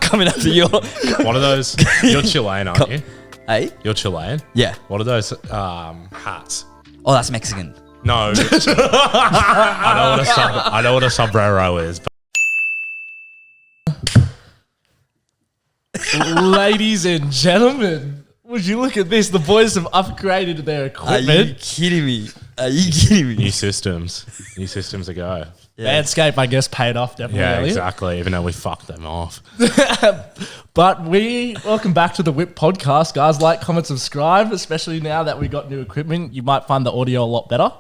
Coming up to your... What are those? You're Chilean, aren't you? Hey? You're Chilean? Yeah. What are those hats? Oh, that's Mexican. No. I know what a sombrero is. But Ladies and gentlemen, would you look at this? The boys have upgraded their Are equipment. you kidding me? Are you kidding me? new systems a go. Yeah. Manscaped, I guess, paid off definitely. Yeah, Elliot. exactly. Even though we fucked them off. But welcome back to the Whip Podcast, guys. Like, comment, subscribe, especially now that we got new equipment. You might find the audio a lot better,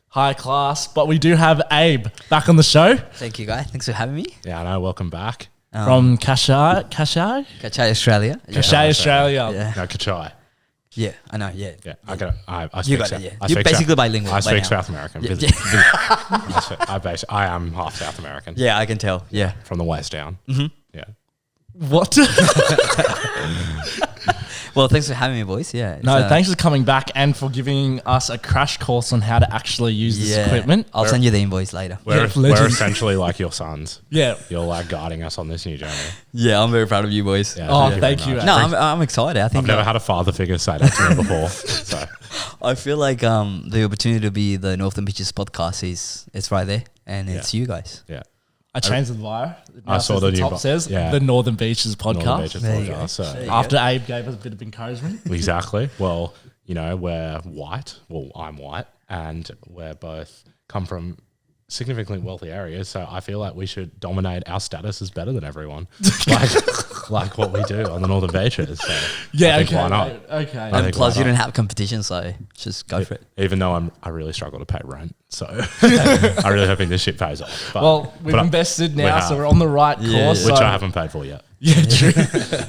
high class. But we do have Abe back on the show Thank you, guys. Thanks for having me. Yeah, I know. Welcome back. from Cachai, Cachai, Australia. Cachai, Australia. Yeah. No, Cachai. Yeah, I know. Yeah. Yeah, I speak You got South, it, yeah. I You're speak basically South, bilingual I by speak now. South American. Yeah. I am half South American. Yeah, I can tell. Yeah. From the waist down. Mm-hmm. Yeah. What? Well, thanks for having me, boys. Yeah. No, thanks for coming back and for giving us a crash course on how to actually use this equipment. I'll send you the invoice later. We're legends. essentially like your sons. Yeah. You're like guiding us on this new journey. Yeah, I'm very proud of you, boys. Yeah, Oh, very thank you. much. No, I'm excited. I think I've never had a father figure say that to me before. So I feel like the opportunity to be the Northern Beaches podcast is right there, and it's you guys. yeah. I changed the bio. I saw the new top bio. says Yeah. the Northern Beaches podcast. Northern Beaches There you go. podcast. So There you After Abe gave us a bit of encouragement. exactly. Well, we're white. Well, I'm white, and we're both come from significantly wealthy areas. So I feel like we should dominate. Our status is better than everyone, like what we do on the Northern Beaches. So Yeah, I think okay. why not? Okay. I And think plus, why you not? don't have competition, so just go for it. Even though I really struggle to pay rent, so I'm really hoping this shit pays off. But, Well, we've but invested we now, have. so we're on the right Yeah, course. which so- I haven't paid for yet. Yeah, true.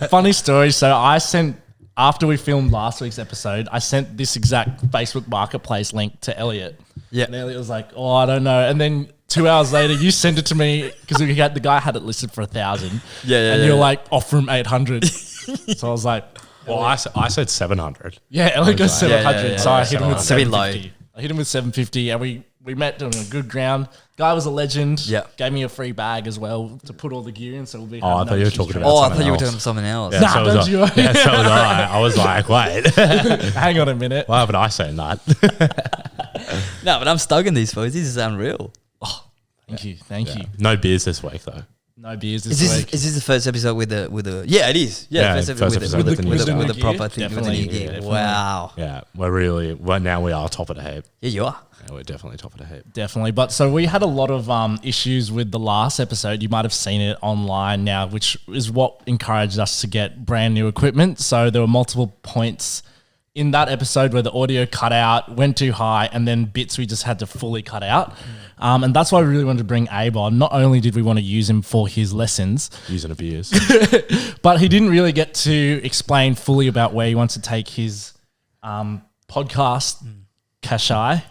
Funny story. So I sent, after we filmed last week's episode, I sent this exact Facebook Marketplace link to Elliot. Yeah. And Elliot was like, oh, I don't know. And then 2 hours later, you sent it to me because the guy had it listed for 1,000. Yeah, And you're like, offer him 800. So I was like, Well, I said 700. yeah, Elliot goes Yeah, 700. yeah, So I hit him with It's a bit low. 750. I hit him with 750 and we met on a good ground. Guy was a legend. Yeah. Gave me a free bag as well to put all the gear in. So we'll be. Oh, I having thought you were issues talking trying- about Oh, I something thought you were else. talking someone else. Yeah, Nah, so was don't I. you? Yeah, so was I. I was like, wait, Hang on a minute. why haven't I seen that? No, but I'm stuck in these, boys. This is unreal. Thank you. Thank you. No beers this week though. No beers Is this this week. is this the first episode with the? Yeah, it is. Yeah, Yeah, first episode first with episode the with the with the, new with the, stuff. proper thing with the Definitely, new gear. definitely. Wow. Yeah, now we are top of the heap. Yeah, you are. Yeah, we're definitely top of the heap. Definitely. But so we had a lot of issues with the last episode. You might have seen it online now, which is what encouraged us to get brand new equipment. So there were multiple points in that episode where the audio cut out, went too high, and then bits we just had to fully cut out. And that's why we really wanted to bring Abe on. Not only did we want to use him for his lessons, Using of beers. but he didn't really get to explain fully about where he wants to take his podcast, Cachai.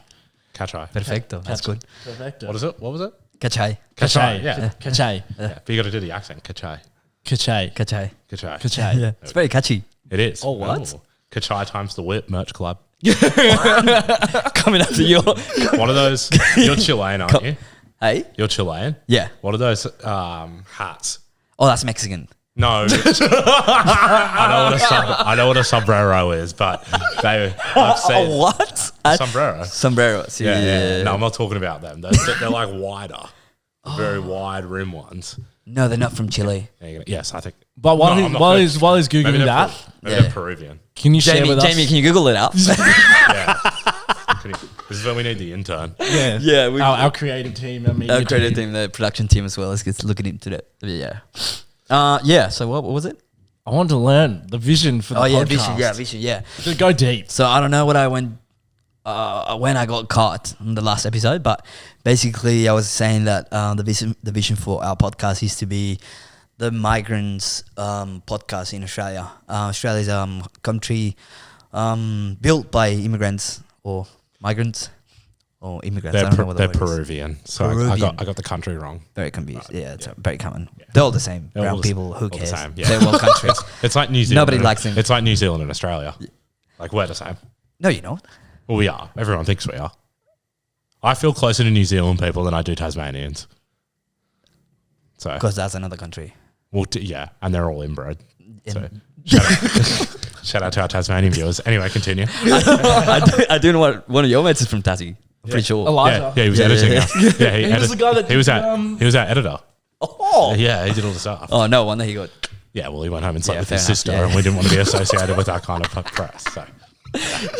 Cachai. Perfecto. That's good. Perfecto. What is it? What was it? Cachai. Cachai. Yeah. Cachai. Yeah. But you got to do the accent. Cachai. Cachai. Cachai. Cachai. Cachai. Yeah, it's very catchy. It is. Oh, what? Ooh. Cachai times the whip merch club. Coming up to your. What are those? You're Chilean, aren't you? Hey. You're Chilean. Yeah. What are those hats? Oh, that's Mexican. No, I know what a sombrero is, but I've seen What? sombrero. Sombreros. Yeah. No, I'm not talking about them. They're like wider, very wide rim ones. No, they're not from Chile. Yes, I think. But while, No, he, I'm not while gonna- he's Maybe googling they're that, maybe Yeah. they're Peruvian. can you share Jamie, with us? Jamie, can you Google it up? Yeah. This is when we need the intern. Yeah, Yeah, we- our creative team. Our creative team, the production team as well. Let's get look at him today. Yeah. Yeah. So what was it? I wanted to learn the vision for the Oh yeah, podcast. vision. Yeah, vision. Yeah. To go deep. So I don't know what I went when I got caught in the last episode, but basically I was saying that the vision for our podcast is to be the migrants podcast in Australia. Australia's country built by immigrants or migrants or immigrants. I don't know what They're the word is. Peruvian. So I Peruvian. got the country wrong. Very confused. Yeah, it's very common. They're all the same. They're all Brown the people, who all the cares? same, yeah. They're all countries. It's like New Zealand. Nobody likes them. It's like New Zealand and Australia. Like we're the same. No, you know. Well, we are. Everyone thinks we are. I feel closer to New Zealand people than I do Tasmanians. So, Because that's another country. Well, yeah, and they're all inbred. So shout out to our Tasmanian viewers. Anyway, continue. I do know what one of your mates is from Tassie. I'm pretty sure. Elijah. Yeah, he was editing us. Yeah, He was the guy that he was did, he was our editor. Oh. Yeah, he did all the stuff. Oh, no wonder he got. Yeah, well, he went home and slept Yeah, with fair his enough, sister, yeah. and we didn't want to be associated with that kind of press. So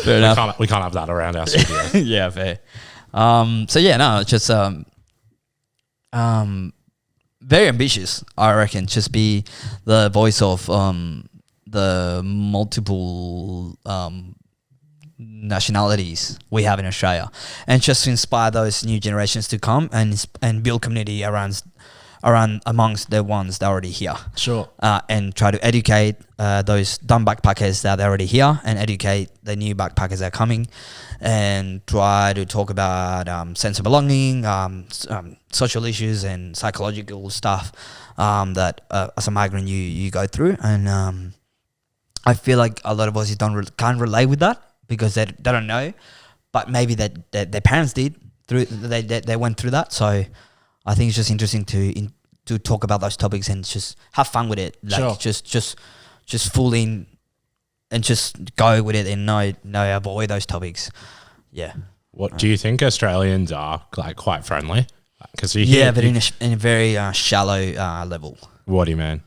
Fair enough. we can't have that around our studio. Yeah, fair. So yeah, no, it's just very ambitious, I reckon. Just be the voice of the multiple nationalities we have in Australia, and just to inspire those new generations to come and build community around amongst the ones that are already here. Sure. And try to educate those dumb backpackers that are already here, and educate the new backpackers that are coming, and try to talk about sense of belonging, social issues and psychological stuff that as a migrant you go through. And I feel like a lot of us can't relate with that because they don't know, but maybe that their parents did they went through that. So I think it's just interesting to talk about those topics and just have fun with it. Like Sure. just full in and just go with it and no avoid those topics. Yeah. What do you think Australians are like quite friendly? Because you hear, Yeah, but in a very shallow level. what do you mean?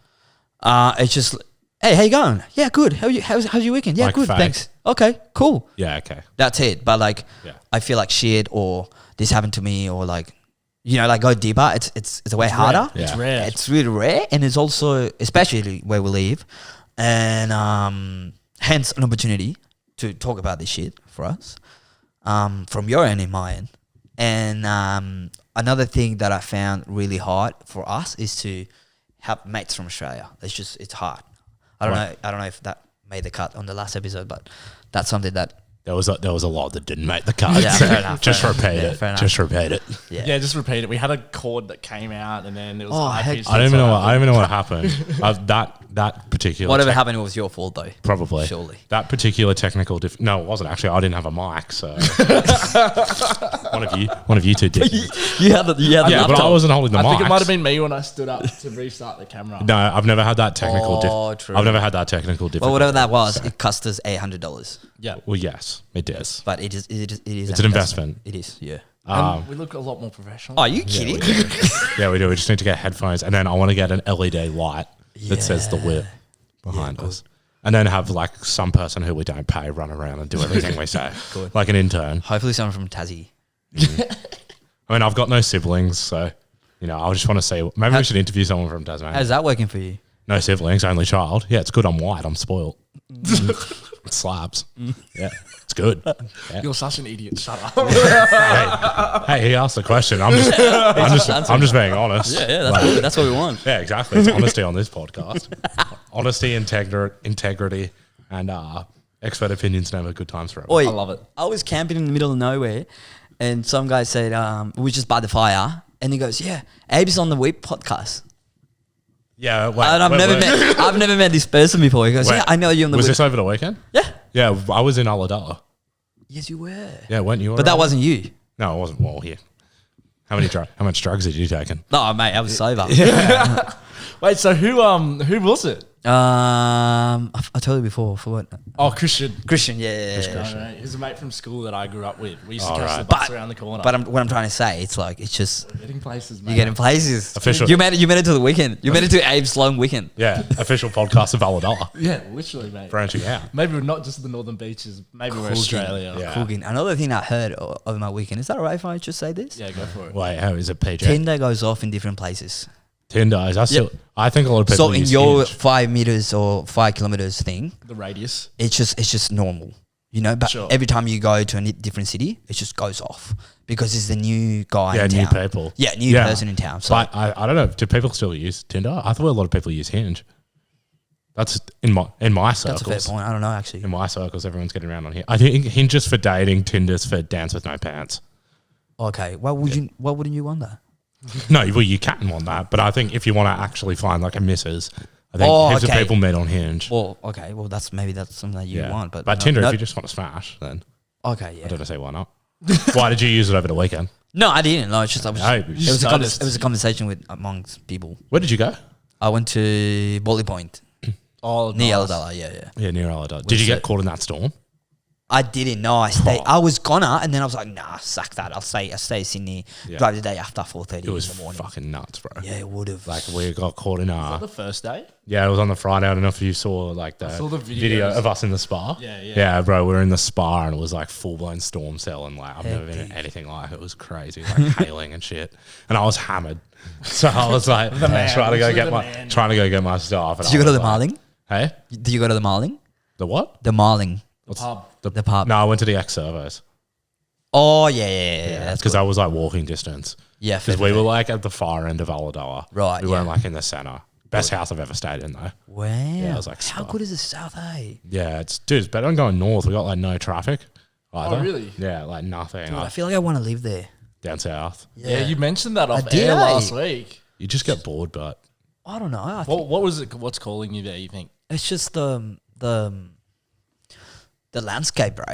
It's just, hey, how you going? Yeah, good. How's your weekend? Yeah, Like good. fake. Thanks. Okay, cool. Yeah, okay. That's it. But like, Yeah. I feel like shit or this happened to me or like, like go deeper. It's a way harder. Yeah. It's rare. It's really rare, and it's also, especially where we live, and hence an opportunity to talk about this shit for us, from your end and my end. And another thing that I found really hard for us is to have mates from Australia. It's hard. I don't know if that made the cut on the last episode, but that's something that. There was a lot that didn't make the cut. Yeah, fair enough, Just fair enough. repeat Yeah, it. fair enough. Just repeat it. Yeah, just repeat it. We had a chord that came out, and then it was. Oh, high heck. pitched. I don't even know what happened. That particular Whatever happened, it was your fault though. probably Surely. that particular technical no, it wasn't actually. I didn't have a mic, so one of you two did. You had the Yeah, but I wasn't holding the I mic. think it might have been me when I stood up to restart the camera. No, I've never had that technical. Oh, true. I've never had that technical difficulty. Well, whatever that was, it cost us $800. Yeah, Well, yes, it does. But it is. It's an investment. It is. Yeah. and we look a lot more professional. Are you kidding? Yeah, we do. We just need to get headphones, and then I want to get an LED light that says the whip behind us, and then have like some person who we don't pay run around and do everything we say, like an intern. Hopefully, someone from Tassie. I mean, I've got no siblings, so I just want to see. Maybe we should interview someone from Tasmania. How's that working for you? No siblings, only child. Yeah, it's good. I'm white. I'm spoiled. It slaps. Yeah, it's good. Yeah. You're such an idiot. Shut up. Hey, he asked the question. I'm just being honest. Yeah, that's good. That's what we want. Yeah, exactly. It's honesty on this podcast. Honesty, integrity, and expert opinions never good times for everyone. Oi, I love it. I was camping in the middle of nowhere, and some guy said, "We were just by the fire," and he goes, "Yeah, Abe's on the Weep podcast." Yeah, wait, And I've never met this person before. He goes, wait, "Yeah, I know you on the Was Weep." this over the weekend? Yeah. Yeah, I was in Ulladulla. Yes, you were. Yeah, weren't you? But that wasn't you. No, it wasn't. Well, here. How much drugs had you taken? No, mate, I was sober. Wait, so who was it? I told you before. For what? Oh, Christian. Christian. Yeah. Right. He's a mate from school that I grew up with. We used to Oh, catch right. the bus But- around the corner. But what I'm trying to say, it's just getting places, mate. you get in places. Official. You made it to the weekend. You made it to Abe's long weekend. Yeah, official podcast of Ulladulla. Yeah, literally, mate. Branching out. Maybe we're not just the northern beaches. Maybe we're Cooking. Australia. Yeah. Cooking. Another thing I heard over my weekend. Is that alright if I just say this? Yeah, go for it. Wait, how is it PJ? Tinder goes off in different places. Tinder is I think a lot of people So in use your Hinge. 5 meters or 5 kilometers thing, The radius. it's just normal, But Sure. every time you go to a different city, it just goes off because it's the new guy. Yeah, in new town. people. Yeah, new person in town. So But I don't know. Do people still use Tinder? I thought a lot of people use Hinge. That's in my circles. that's a fair point. I don't know actually. In my circles, everyone's getting around on here. I think Hinge is for dating. Tinder's for dance with no pants. Okay, why wouldn't you want that? No, well, you can want that, but I think if you want to actually find like a missus, I think heaps of okay. people meet on Hinge. Well, okay, that's something that you want, but no, Tinder, no, if you just want to smash, then okay, yeah. I don't know, say why not. Why did you use it over the weekend? No, I didn't. No, it's just No, it was just noticed. a conversation with amongst people. Where did you go? I went to Bolly Point Oh, near nice. Ulladulla. Yeah. Yeah, near Ulladulla. Did you get caught in that storm? I didn't know. I was gonna, and then I was like, nah, suck that. I'll stay Sydney. Yeah. Drive the day after 4:30 It in was the morning. fucking nuts, bro. Yeah, it would have. Like we got caught in The first day? yeah, it was on the Friday. I don't know if you saw like the, saw the video videos. of us in the spa. Yeah. Yeah, bro, we were in the spa and it was like full blown storm cell and like I've never been in Hectic. anything like it. It was crazy, like hailing and shit. And I was hammered, so I was like man, trying to go literally get the my man. stuff. And Did you I go to was the like, Marling? Hey, Did you go to the Marling? the what? The Marling. The pub. The pub. No, I went to the X Servos. Oh, yeah. That's Because good. I was like walking distance. Yeah, Because fair, we fair. were like at the far end of Ulladulla. Right, We yeah. weren't like in the center. Best house I've ever stayed in though. Wow. I was like, how stop. good is the South, eh? Yeah, it's better than going north. We got like no traffic. Either. really? Yeah, like nothing. Dude, Like, I feel like I want to live there. down south. Yeah, you mentioned that off did, air eh? last week. You just get bored, but I don't know. I think What was it? What's calling you there, you think? it's just the landscape, bro.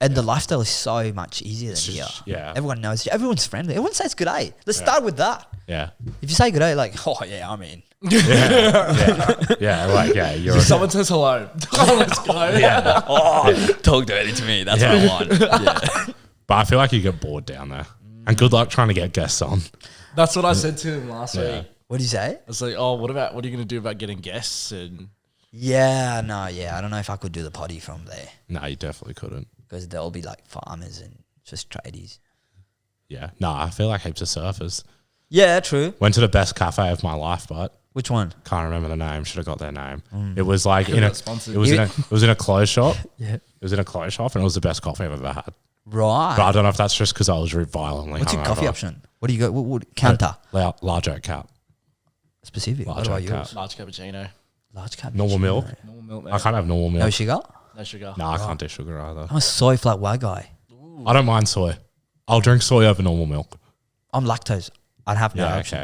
And the lifestyle is so much easier than here. just- yeah. Everyone knows you. Everyone's friendly. Everyone says good day. Let's start with that. yeah. If you say good day, like, oh yeah, I'm in. Yeah, like, yeah, you're If someone says hello, let's go. yeah. Oh, talk dirty to me. That's Yeah. what I want. Yeah. But I feel like you get bored down there. And good luck trying to get guests on. That's what I said to him last Yeah. week. What do you say? I was like, oh, what are you going to do about getting guests? And Yeah, no, yeah. I don't know if I could do the potty from there No, you definitely couldn't. because there'll be like farmers and just tradies. Yeah. No, I feel like heaps of surfers. Yeah, true. Went to the best cafe of my life, but Which one? can't remember the name. Should have got their name. It was like in a got sponsored. it was in a clothes shop. Yeah. It was in a clothes shop and it was the best coffee I've ever had. Right. But I don't know if that's just because I was violently What's your hungover. coffee option? What do you go? What counter? Large oak cap. Specific. What Large about oak cap. yours? large cappuccino, Large cap. Normal milk. normal milk, I can't have normal milk. No sugar. no sugar. No, I can't do sugar either. I'm a soy flat white guy. I don't mind soy. I'll drink soy over normal milk. I'm lactose. I'd have no Yeah, option.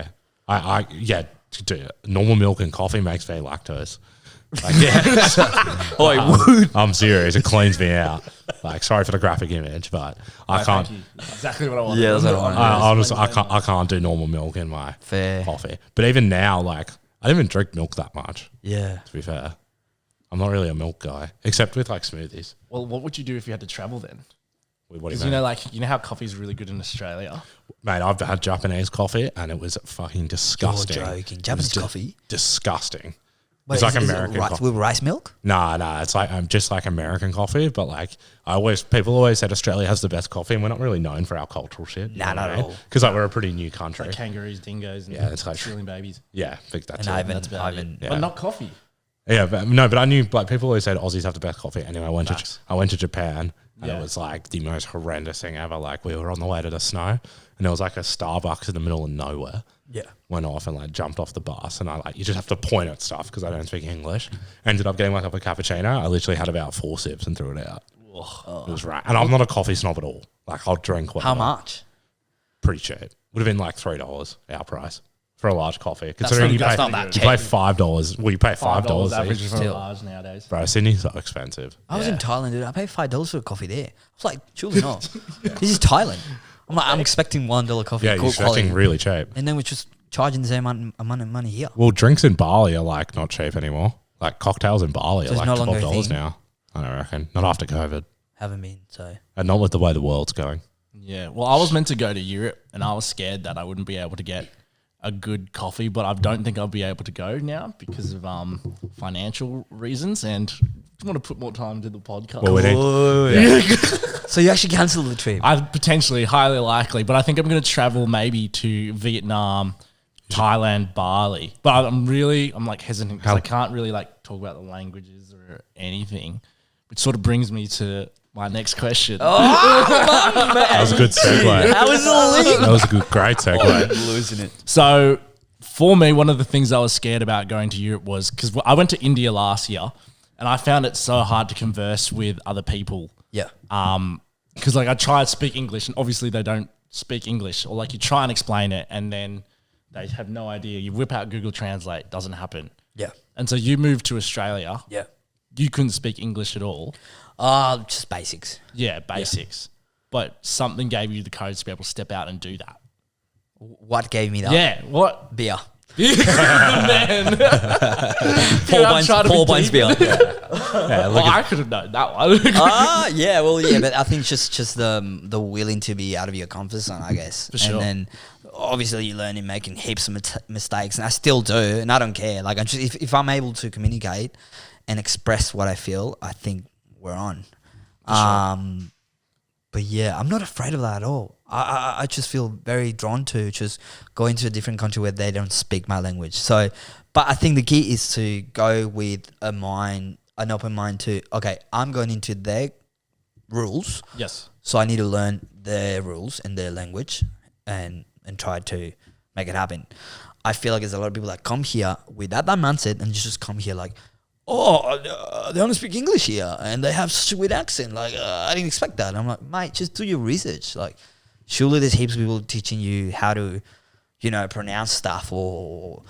okay. Yeah, normal milk and coffee makes me lactose. Like, yeah. I'm serious. It cleans me out. Like, sorry for the graphic image, but I can't. Thank you. Exactly what I want. Yeah, that's what I wanted. I honestly, I can't do normal milk in my Fair. coffee. But even now, like, I don't even drink milk that much. Yeah. To be fair, I'm not really a milk guy, except with like smoothies. Well, what would you do if you had to travel then? What do you Because mean? you know how coffee's really good in Australia. Mate, I've had Japanese coffee and it was fucking disgusting. You're joking. Japanese coffee? Disgusting. Wait, It's like is it American rice, coffee. with rice milk? Nah, it's like just like American coffee, but like people always said Australia has the best coffee, and we're not really known for our cultural shit. Nah, not at all. Because like we're a pretty new country. Like kangaroos, dingoes, and Yeah, it's like- stealing babies. Yeah, I think that's And it. That's about it. Yeah. But not coffee. Yeah, but I knew like people always said Aussies have the best coffee. Anyway, Facts. I went to Japan and Yeah. it was like the most horrendous thing ever. Like we were on the way to the snow and there was like a Starbucks in the middle of nowhere. Yeah. Went off and like jumped off the bus and you just have to point at stuff because I don't speak English. Ended up getting myself a cappuccino. I literally had about 4 sips and threw it out. It was right. And I'm not a coffee snob at all. Like I'll drink whatever. How much? Pretty cheap. Would have been like $3 our price for a large coffee. Considering not- you that's pay, not that you cheap. pay $5. Well, you pay $5 average each. for a Still. large nowadays. Bro, Sydney's so expensive. I was in Thailand, dude. I paid $5 for a coffee there. I was like, surely not. This is Thailand. I'm expecting $1 coffee. Yeah, you're good quality. expecting really cheap. And then we're just charging the same amount of money here. Well, drinks in Bali are like not cheap anymore. Like cocktails in Bali So are it's like no longer a $12 thing? now. I don't reckon. Not after COVID. Haven't been, so. And not with the way the world's going. Yeah. Well, I was meant to go to Europe and I was scared that I wouldn't be able to get a good coffee, but I don't think I'll be able to go now because of financial reasons and I want to put more time into the podcast. Well, we need, So you actually cancelled the trip? I potentially, highly likely, but I think I'm going to travel maybe to Vietnam, Thailand, Bali. But I'm like hesitant because I can't really like talk about the languages or anything, which sort of brings me to my next question. that was a good segue. That was the link. That was a great segue. Losing it. So for me, one of the things I was scared about going to Europe was because I went to India last year and I found it so hard to converse with other people. Yeah. Because like I try to speak English and obviously they don't speak English, or like you try and explain it and then they have no idea. You whip out Google Translate, doesn't happen. Yeah. And so you moved to Australia. Yeah. You couldn't speak English at all. Just basics. Yeah, basics. But something gave you the courage to be able to step out and do that. What gave me that? Yeah. What? Beer. Man. Four points beyond. I could have known that one. Yeah, well, yeah, but I think just the willing to be out of your comfort zone, I guess. For sure. And then obviously you learn in making heaps of mistakes, and I still do, and I don't care. Like, if I'm able to communicate and express what I feel, I think we're on. But yeah, I'm not afraid of that at all. I just feel very drawn to just going to a different country where they don't speak my language. So, but I think the key is to go with an open mind to, okay, I'm going into their rules. Yes. So I need to learn their rules and their language and try to make it happen. I feel like there's a lot of people that come here with that mindset and just come here like, they only speak English here and they have such a weird accent. Like, I didn't expect that. And I'm like, mate, just do your research. Like, surely there's heaps of people teaching you how to, pronounce stuff or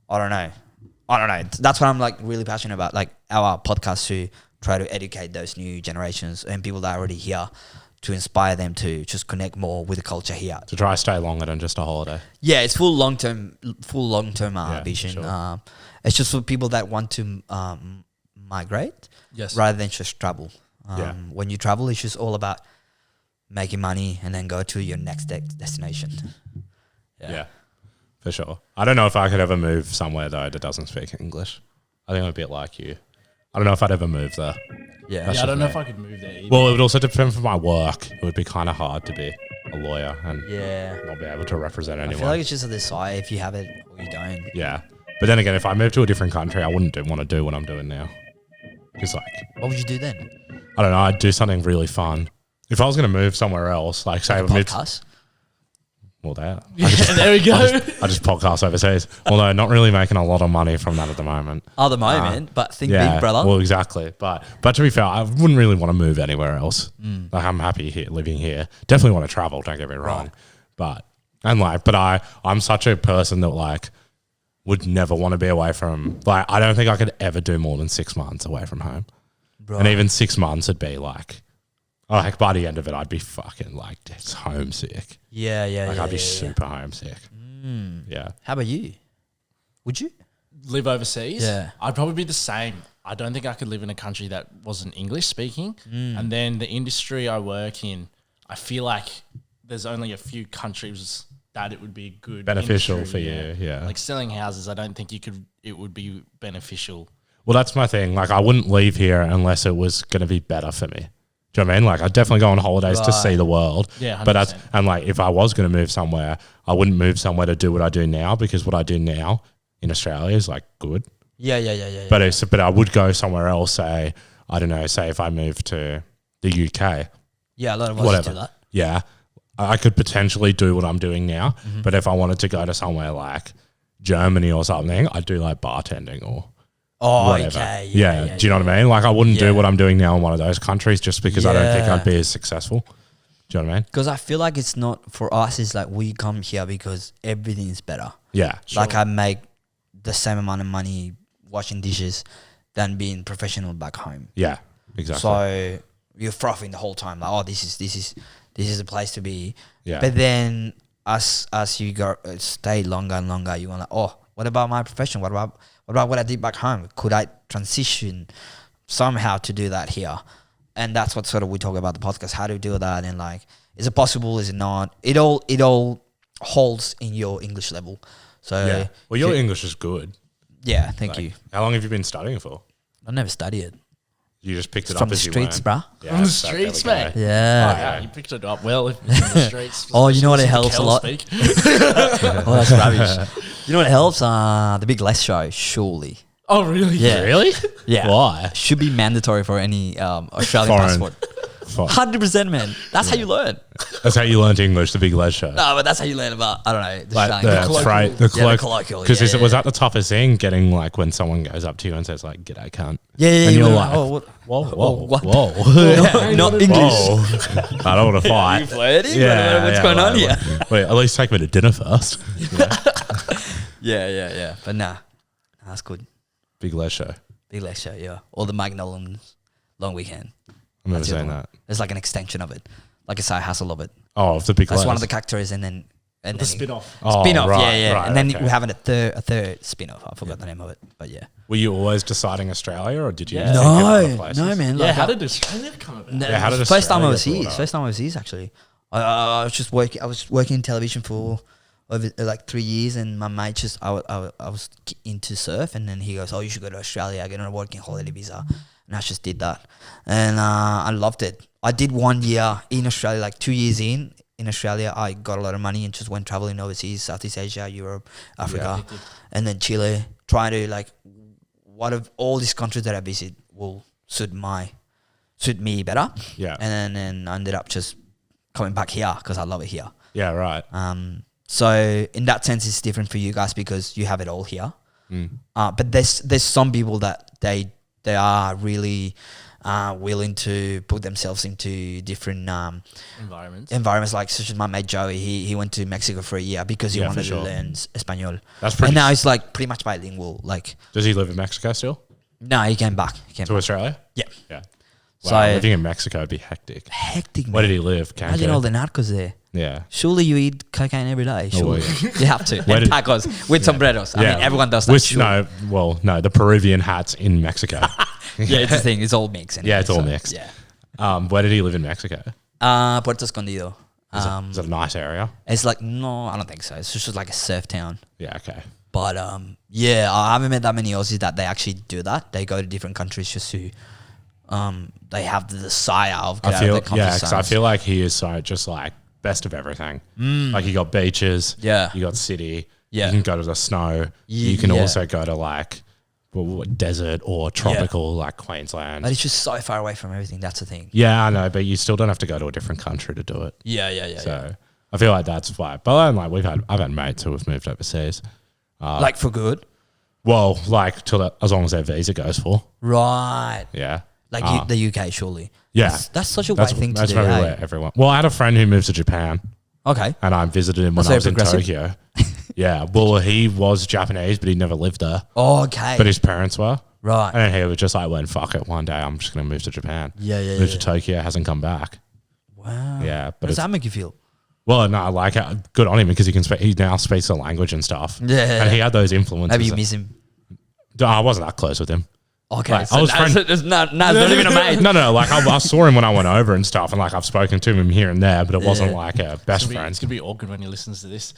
I don't know. That's what I'm like really passionate about. Like our podcast to try to educate those new generations and people that are already here to inspire them to just connect more with the culture here. To try to stay longer than just a holiday. Yeah, it's full long term vision. Sure. It's just for people that want to migrate, Yes. rather than just travel. Yeah. When you travel, it's just all about making money and then go to your next destination. Yeah, for sure. I don't know if I could ever move somewhere though that doesn't speak English. I think I'm a bit like you. I don't know if I'd ever move there. Yeah. I don't know if I could move there either. Well, it would also depend for my work. It would be kind of hard to be a lawyer and Yeah. not be able to represent I anyone. feel like it's just a decide if you have it or you don't. Yeah. But then again, if I moved to a different country, I wouldn't want to do what I'm doing now. Because, What would you do then? I don't know, I'd do something really fun. If I was going to move somewhere else, like say I moved... Podcast? Well, there. There we go. I just podcast overseas. Although not really making a lot of money from that at the moment. At the moment, but think Yeah, big, brother. well, exactly. But to be fair, I wouldn't really want to move anywhere else. Like I'm happy here, living here. Definitely want to travel. Don't get me wrong. Right. But I'm such a person that like would never want to be away from. Like I don't think I could ever do more than 6 months away from home. Bro. And even 6 months would be like by the end of it, I'd be fucking like it's homesick. Yeah. Like I'd be super homesick. Yeah. How about you? Would you? Live overseas? Yeah. I'd probably be the same. I don't think I could live in a country that wasn't English speaking. And then the industry I work in, I feel like there's only a few countries that it would be good Beneficial industry, for you, yeah. Like selling houses, I don't think it would be beneficial. Well, that's my thing. Like, I wouldn't leave here unless it was going to be better for me. Do you know what I mean? Like, I'd definitely go on holidays to see the world. Yeah, 100%. But and like, if I was going to move somewhere, I wouldn't move somewhere to do what I do now because what I do now in Australia is like good. Yeah. But I would go somewhere else. Say, I don't know. Say if I moved to the UK. Yeah, a lot of us do that. Yeah, I could potentially do what I'm doing now. But if I wanted to go to somewhere like Germany or something, I'd do like bartending or. Oh, whatever. okay. Yeah. Do you know what I mean? Like, I wouldn't do what I'm doing now in one of those countries just because I don't think Yeah. I'd be as successful. Do you know what I mean? Because I feel like it's not for us. It's like we come here because everything is better. Yeah. Like I make the same amount of money washing dishes than being professional back home. Yeah. Exactly. So you're frothing the whole time. Like, this is a place to be. Yeah. But then as you go stay longer and longer, you want like, what about my profession? What about what I did back home? Could I transition somehow to do that here? And that's what sort of we talk about the podcast, how to do that. And like, is it possible? Is it not? It all holds in your English level. So yeah. Well, your English is good. yeah, thank Like, you. How long have you been studying for? I never studied it. You just picked it From up the as you streets, went. bruh. Yeah, From the so there we streets, go. mate. Yeah. Yeah, you picked it up well if it's in the streets. Oh, you know what it helps a Kel lot? speak. Oh, that's rubbish. You know what helps? The Big Les show, surely. Oh, really? Yeah. Really? Yeah. Why? Should be mandatory for any Australian Foreign. passport. 100%, man. That's how you learn. That's how you learned English, the Big Les show. No, but that's how you learn about, I don't know, the Like Australian the culture. the Yeah, the colloquial, Because yeah, was yeah. that the toughest thing, getting like when someone goes up to you and says like, "G'day, cunt"? Yeah, And you're yeah. like, What? Whoa, what? whoa. Not English. Whoa. I don't want to fight. You flirting? What's going on here? Wait, at least take me to dinner first. Yeah. But nah, that's good. Big Les show. Big Les show, yeah. Or the Magnolians long weekend. I'm never That's the other saying one. that. There's like an extension of it, like a side hustle of it. Oh, of the Big That's Les. one of the characters, and then And The then spin-off. Oh, Spin-off, right, yeah. right, And then okay. we're having a third spin-off. I forgot the name of it, but yeah. Were you always deciding Australia, or did you? Yeah. think of other places? No, man. Yeah, like, how did Australia come about? No, Yeah, how did first time Australia overseas. brought up? First time overseas, actually. I was just working. I was working in television for over like 3 years, and my mate just I was into surf, and then he goes, "Oh, you should go to Australia. Get on a working holiday visa," and I just did that, and I loved it. I did 1 year in Australia, like 2 years in Australia. I got a lot of money and just went traveling overseas, Southeast Asia, Europe, Africa, and then Chile, trying to like, what of all these countries that I visit will suit me better. Yeah. And then I ended up just coming back here because I love it here. Yeah, right. So in that sense, it's different for you guys because you have it all here. But there's some people that they are really willing to put themselves into different environments. Like such as my mate Joey, he went to Mexico for a year because he Yeah, wanted for sure. to learn Espanol. That's pretty. And now he's like pretty much bilingual. Like Does he live in Mexico still? no, he came back. To Australia? Yeah. Yeah. So- Wow, living in Mexico would be hectic. Hectic, man. Where did he live? Imagine all Cancun? the narcos there. Yeah. Surely you eat cocaine every day. Surely. You have to. Where And did- tacos with sombreros. I mean, everyone does that. With, sure. no, the Peruvian hats in Mexico. Yeah, it's the thing. It's all mixed. Anyway, Yeah, it's all so, mixed. Yeah. Where did he live in Mexico? Puerto Escondido. Is it a nice area? It's like, no, I don't think so. It's just like a surf town. Yeah, okay. But yeah, I haven't met that many Aussies that they actually do that. They go to different countries just to, they have the desire of get I out feel of their comfort because I zones. feel like he is so just like best of everything. Like you got beaches, Yeah. you got city, Yeah. you can go to the snow, Ye- you can yeah. also go to like desert or tropical like Queensland. But it's just so far away from everything. That's the thing. Yeah, I know, but you still don't have to go to a different country to do it. Yeah. So I feel like that's why. But then, like I've had mates who have moved overseas. Like for good. Well, like as long as their visa goes for. Right. Yeah. Like the UK, surely. Yeah. That's such a weird thing to That's do. probably eh? where everyone. Well, I had a friend who moved to Japan, Okay. and I visited him when That's I was very in progressive. Tokyo. Yeah. Well, he was Japanese, but he never lived there. Okay. But his parents were. right. And he was just like, "Well, fuck it. One day I'm just gonna move to Japan." Yeah. Moved to Tokyo, hasn't come back. Wow. Yeah, How but does it's, that make you feel? well, no, like good on him because he can speak. He now speaks the language and stuff. Yeah. And he had those influences. Maybe you miss him. I wasn't that close with him. Okay. Like, so I was that's- friend- it's not even a mate. No. Like I saw him when I went over and stuff, and like I've spoken to him here and there, but it wasn't Yeah. like a best It's friend. gonna be awkward when he listens to this.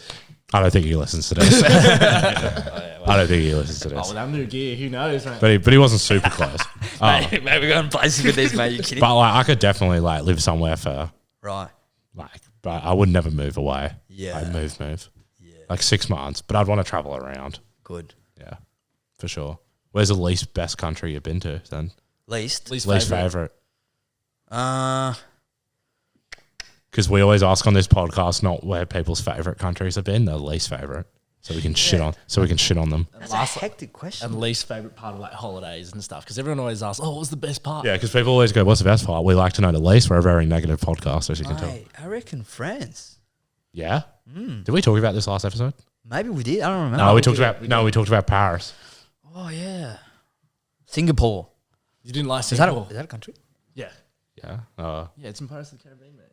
I don't think he listens to this. I don't think he listens to Oh, this. with that new gear, who knows, mate? But he wasn't super close. Mate, we're going places with this, mate. You kidding? But like I could definitely like live somewhere for Right. like, but I would never move away. Yeah. I'd move. Yeah. Like 6 months, but I'd want to travel around. Good. Yeah, for sure. Where's the least best country you've been to then? Least. Least Favorite. Uh, Because we always ask on this podcast not where people's favorite countries have been, their least favorite, so we can shit on them. that's a hectic question. And least favorite part of like holidays and stuff, because everyone always asks, "Oh, what was the best part?" Yeah, because people always go, "What's the best part?" We like to know the least. We're a very negative podcast, as you can tell. Mate, I reckon France. Yeah. Did we talk about this last episode? Maybe we did. I don't remember. No, we talked about Paris. Oh yeah. Singapore. You didn't like Is that Singapore? is that a country? Yeah, Yeah. yeah, it's in Paris, in the Caribbean, mate.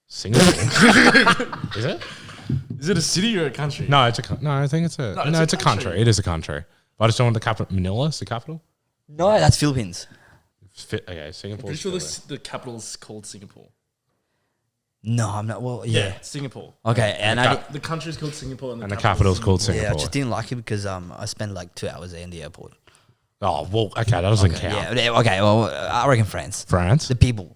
Singapore. Is it? Is it a city or a country? No, I think it's a it's a country. country. It is a country. But I just don't want the capital. Manila is the capital. No, that's Philippines. Okay, Singapore. Pretty sure the capital's called Singapore. No, I'm not. Well, yeah. Singapore. Okay, and The country's called Singapore, and And the capital's called yeah, I Singapore. just didn't like it because I spent like 2 hours there in the airport. Oh well, okay, that doesn't count. Yeah. Okay. Well, I reckon France. France. The people.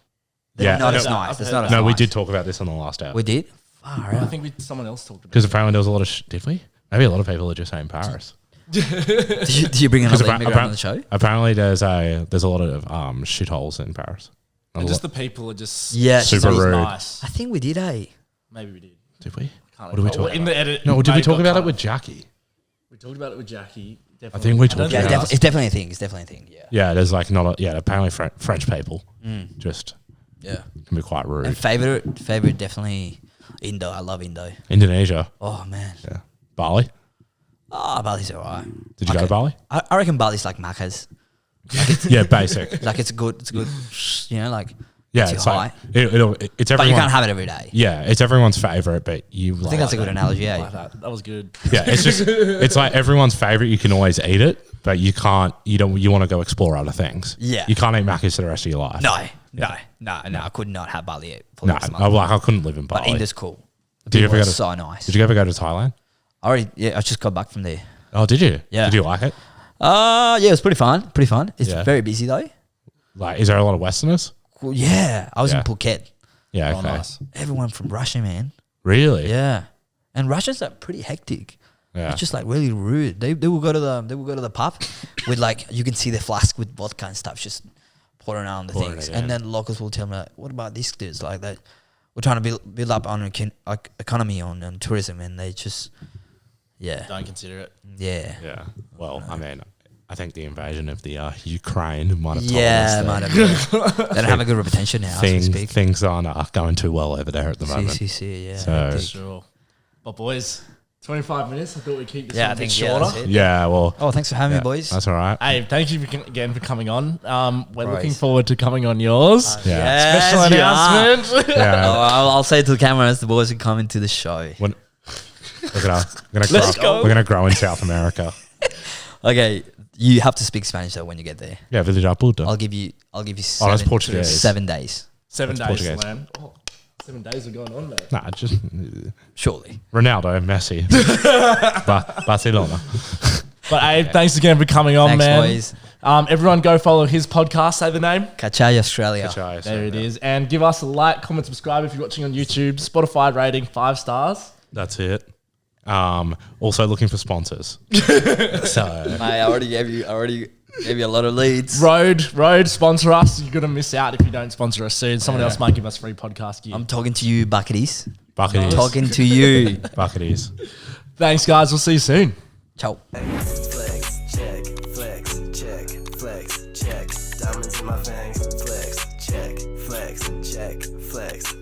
They're Yeah, not no, as nice. It's not as No, we nice. did talk about this on the last hour. We did. Far I out. think someone else talked about. Because apparently there was a lot of did we? Maybe a lot of people are just saying Paris. Did you bring another immigrant on the show? Apparently there's a lot of shitholes in Paris. And just the people are just Yeah, Super just rude. nice. I think we did. Maybe we did. Did we? Can't What did we recall. talk In the edit? No, did we may talk got about cut it with off. Jackie? We talked about it with Jackie. Definitely. think we don't talked Yeah, about it's definitely a thing. It's definitely a thing. Yeah. Yeah, there's like not a, apparently French people just Yeah. can be quite rude. And favorite definitely Indo. I love Indo. Indonesia. Oh man. Yeah. Bali. Oh, Bali's alright. Did you go to Bali? I reckon Bali's like Macca's. Yeah, basic. Like it's good. It's good. You know, like Yeah, too it's high. like it's But you everyone. can't have it every day. Yeah, it's everyone's favorite, but you. I think that's a good analogy. Like Yeah. that was good. Yeah, it's just it's like everyone's favorite. You can always eat it, but you can't. You don't. You want to go explore other things. Yeah. you can't eat Macca's for the rest of your life. No. I could not have Bali for no. the next month. I couldn't live in But Bali. India's cool. The Did you people ever are go to- so nice. Did you ever go to Thailand? I just got back from there. Oh, did you? Yeah. Did you like it? Yeah, it was pretty fun. It's Yeah. very busy though. Like, is there a lot of Westerners? Cool. Yeah, I was in Yeah. Phuket. Yeah. Oh, Okay. nice. Everyone from Russia, man. Really? Yeah, and Russians are pretty hectic. Yeah. It's just like really rude. They will go to the pub with like you can see the flask with vodka and stuff just pouring out on the Pouring things, it and in. then locals will tell me like, what about this dudes like that? We're trying to build up on economy on tourism, and they just Don't consider it. yeah. Yeah. Well, I mean, I think the invasion of the Ukraine might have told Yeah, us might that have. They don't have a good reputation now. As we speak. things aren't going too well over there at the moment. CCC, yeah. So- hectic. Sure. But boys, 25 minutes. I thought we'd keep this Yeah, one I a bit think shorter. that's it. Yeah. Well. Oh, thanks for having yeah, me, boys. That's all right. Hey, thank you again for coming on. We're Right. looking forward to coming on yours. Yeah. Yes, Special you are. announcement. Oh, Yeah. I'll say to the cameras, the boys are coming to the show. When, look at us. Let's go. We're gonna grow in South America. Okay, you have to speak Spanish though when you get there. Yeah, Village Puta. I'll give you that's seven, Portuguese. 7 days. 7 That's days, Portuguese. man. Oh, 7 days are going on, mate. Nah, just Surely. Ronaldo, Messi, Barcelona. But Abe, thanks again for coming on, Thanks, man. boys. Everyone go follow his podcast. Say the name. Cachai, Australia. Cachai, so, There it yeah. is. And give us a like, comment, subscribe if you're watching on YouTube. Spotify rating 5 stars. That's it. Also looking for sponsors. So Mate, I already gave you a lot of leads. Road, sponsor us. You're gonna miss out if you don't sponsor us soon. Someone else might give us free podcast gear. I'm talking to you, Bucketies. Bucketies. Talking to you. Bucketies. Thanks, guys. We'll see you soon. Ciao. Flex, check, flex, check, flex, check. Diamonds in my fangs, flex, check, flex, check, flex.